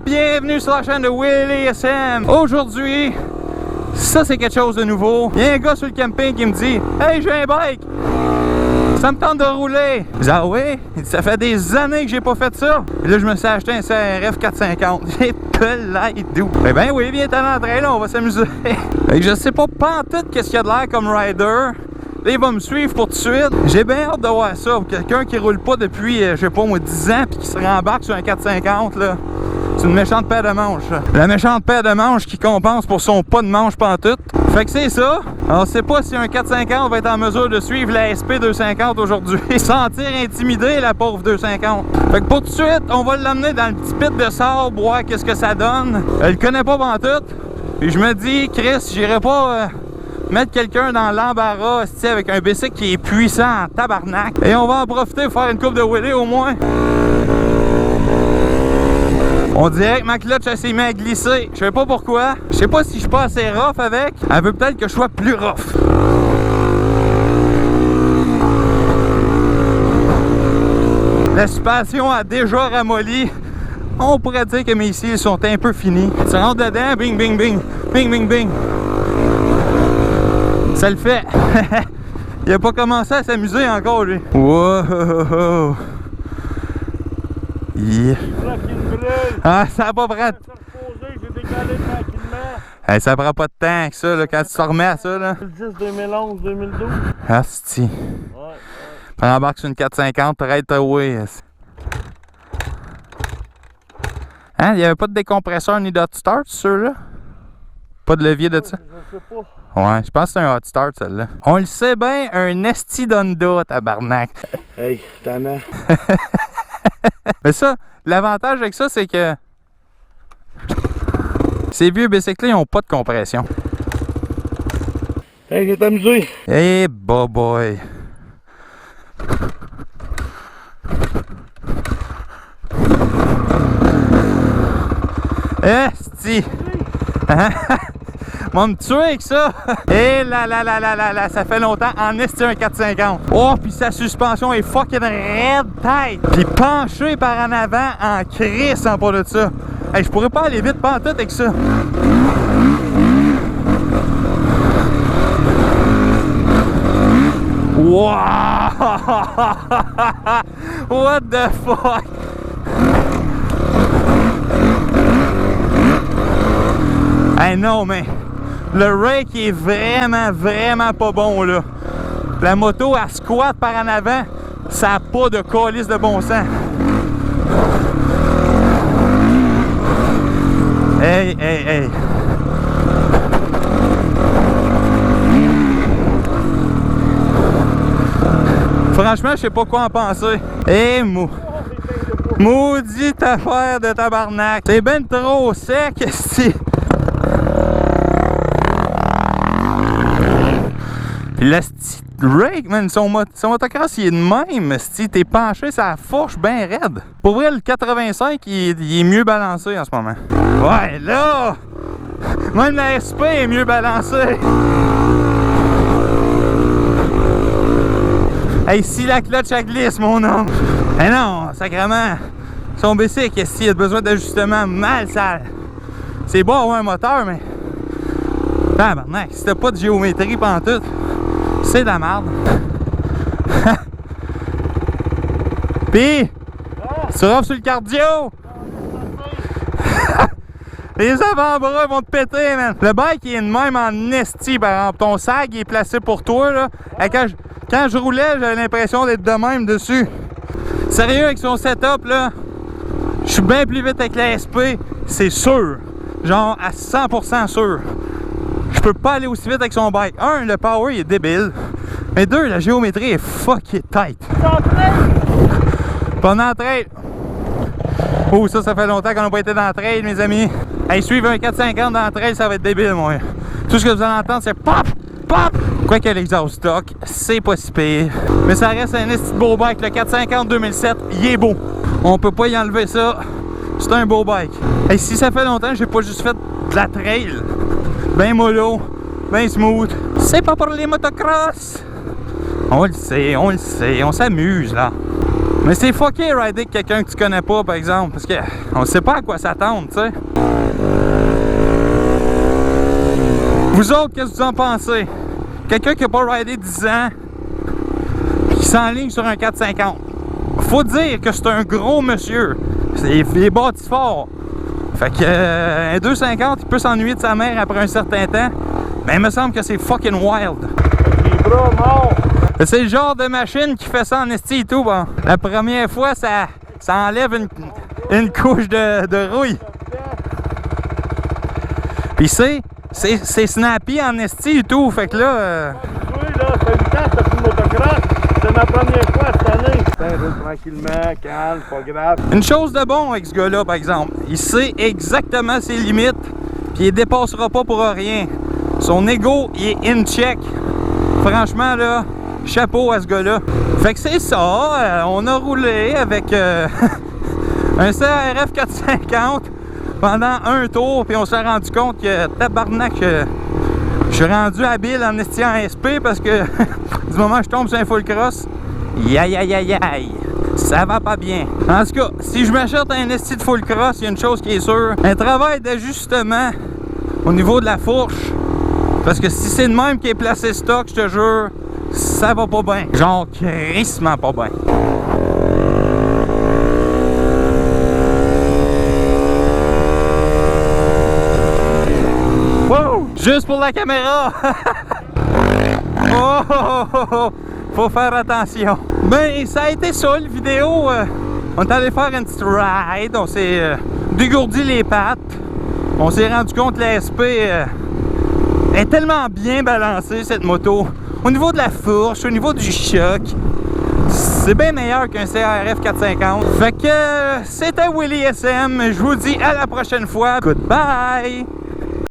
Bienvenue sur la chaîne de Willy SM. Aujourd'hui, ça c'est quelque chose de nouveau. Il y a un gars sur le camping qui me dit « Hey, j'ai un bike! Ça me tente de rouler! » Je dis « Ah oui? » Il dit « Ça fait des années que j'ai pas fait ça! » Et là, je me suis acheté un CRF 450. J'ai pelé d'où? Eh ben oui, viens t'en entrer là, on va s'amuser. Fait que je sais pas pantoute qu'est-ce qu'il y a de l'air comme rider. Là, il va me suivre pour tout de suite. J'ai bien hâte de voir ça. Quelqu'un qui roule pas depuis, je sais pas moi, 10 ans puis qui se rembarque sur un 450, là. C'est une méchante paire de manches. La méchante paire de manches qui compense pour son pas de manche pantoute. Fait que c'est ça. On sait pas si un 450 va être en mesure de suivre la SP 250 aujourd'hui. Sentir intimider la pauvre 250. Fait que pour tout de suite, on va l'amener dans le petit pit de sable, voir qu'est-ce que ça donne. Elle connaît pas pantoute. Puis je me dis, Chris, j'irai pas... mettre quelqu'un dans l'embarras avec un bicycle qui est puissant en tabarnak. Et on va en profiter pour faire une coupe de wheelie au moins. On dirait que ma clutch elle s'est mise à glisser. Je sais pas pourquoi. Je sais pas si je suis pas assez rough avec. Elle veut peut-être que je sois plus rough. La suspension a déjà ramolli. On pourrait dire que mes cils sont un peu finis. Tu rentres dedans, bing bing bing. Bing bing bing. Ça le fait. Il a pas commencé à s'amuser encore, lui. Wow. Yeah. Ah, ça va pas prendre. Hey, ça prend pas de temps que ça, là, quand tu te remets à ça. Là. 2010, 2011, 2012. Ah, c'est-tu. Ouais. Prends embarque sur une 450, right away. Hein, il n'y avait pas de décompresseur ni d'hot start, ceux-là? Pas de levier de ça? Je sais pas. Ouais, je pense que c'est un hot start, celle-là. On le sait bien, un esti d'Honda, tabarnak. Hey, t'en as. Mais ça, l'avantage avec ça, c'est que ces vieux bicycles, ils n'ont pas de compression. Hey, j'ai amusé. Hey, boy. Esti! Va me tuer avec ça! Et là, ça fait longtemps en esti un 450. Oh, puis sa suspension est fucking raide tête! Puis penché par en avant en crisse en pas de ça. Hey, je pourrais pas aller vite pantoute avec ça. Wow! What the fuck? Hey non, mais le rake est vraiment pas bon là. La moto elle squatte par en avant, ça n'a pas de calice de bon sens. Hey. Franchement, je sais pas quoi en penser. Hey, maudite affaire de tabarnak. C'est ben trop sec, esti. Puis le rake, man, son motocross, il est de même. Si t'es penché, ça fourche bien raide. Pour vrai, le 85, il est mieux balancé en ce moment. Ouais, là! Même la SP est mieux balancée. Hey, si la clutch, elle glisse, mon homme. Eh non, sacrément. Son bicycle, s'il a besoin d'ajustement mal sale. C'est beau avoir un moteur, mais... Tabarnak, si t'as pas de géométrie pantoute, c'est de la merde. Pis, tu rentres sur le cardio. Les avant-bras vont te péter, man. Le bike il est de même en esti, par exemple. Ton sag il est placé pour toi, là. Et quand je roulais, j'avais l'impression d'être de même dessus. Sérieux, avec son setup, là, je suis bien plus vite avec la SP, c'est sûr. Genre à 100% sûr. Je peux pas aller aussi vite avec son bike. Un, le power il est débile. Mais deux, la géométrie est fucking tight. Pas en trail. Oh, ça fait longtemps qu'on n'a pas été dans le trail, mes amis. Hey, suivre un 450 dans le trail, ça va être débile, moi. Tout ce que vous allez entendre, c'est pop, pop. Quoique l'exhaust stock, c'est pas si pire. Mais ça reste un esti de beau bike. Le 450 2007, il est beau. On peut pas y enlever ça. C'est un beau bike. Et si ça fait longtemps que j'ai pas juste fait de la trail, ben mollo, ben smooth, c'est pas pour les motocross. On le sait, on s'amuse là. Mais c'est fucké rider avec quelqu'un que tu connais pas, par exemple, parce que on sait pas à quoi s'attendre, tu sais. Vous autres, qu'est-ce que vous en pensez? Quelqu'un qui a pas ridé 10 ans, qui s'enligne sur un 450. Faut dire que c'est un gros monsieur. Il est bâti fort. Fait que un 250, il peut s'ennuyer de sa mère après un certain temps. Mais il me semble que c'est fucking wild. Les bras morts. C'est le genre de machine qui fait ça en esti et tout. Bon. La première fois, ça enlève une couche de rouille. Puis c'est snappy en esti et tout. Fait que là... Oui, là, ça fait 8 ans que t'as fait le motocross. C'est ma première fois cette année. Ça roule tranquillement, calme, pas grave. Une chose de bon avec ce gars-là, par exemple, il sait exactement ses limites, puis il dépassera pas pour rien. Son ego, il est in check. Franchement, là, chapeau à ce gars-là. Fait que c'est ça, on a roulé avec un CRF 450 pendant un tour, puis on s'est rendu compte que tabarnak, je suis rendu habile en esti en SP parce que du moment que je tombe sur un full cross, aïe aïe aïe aïe, ça va pas bien. En tout cas, si je m'achète un esti de full cross, il y a une chose qui est sûre, un travail d'ajustement au niveau de la fourche. Parce que si c'est le même qui est placé stock, je te jure, ça va pas bien. Genre crissement pas bien. Wow! Juste pour la caméra! Oh! Faut faire attention. Ben, ça a été ça, la vidéo. On est allé faire une petite ride. On s'est dégourdi les pattes. On s'est rendu compte que la SP est tellement bien balancée, cette moto. Au niveau de la fourche, au niveau du choc, c'est bien meilleur qu'un CRF 450. Fait que c'était Willy SM. Je vous dis à la prochaine fois. Goodbye!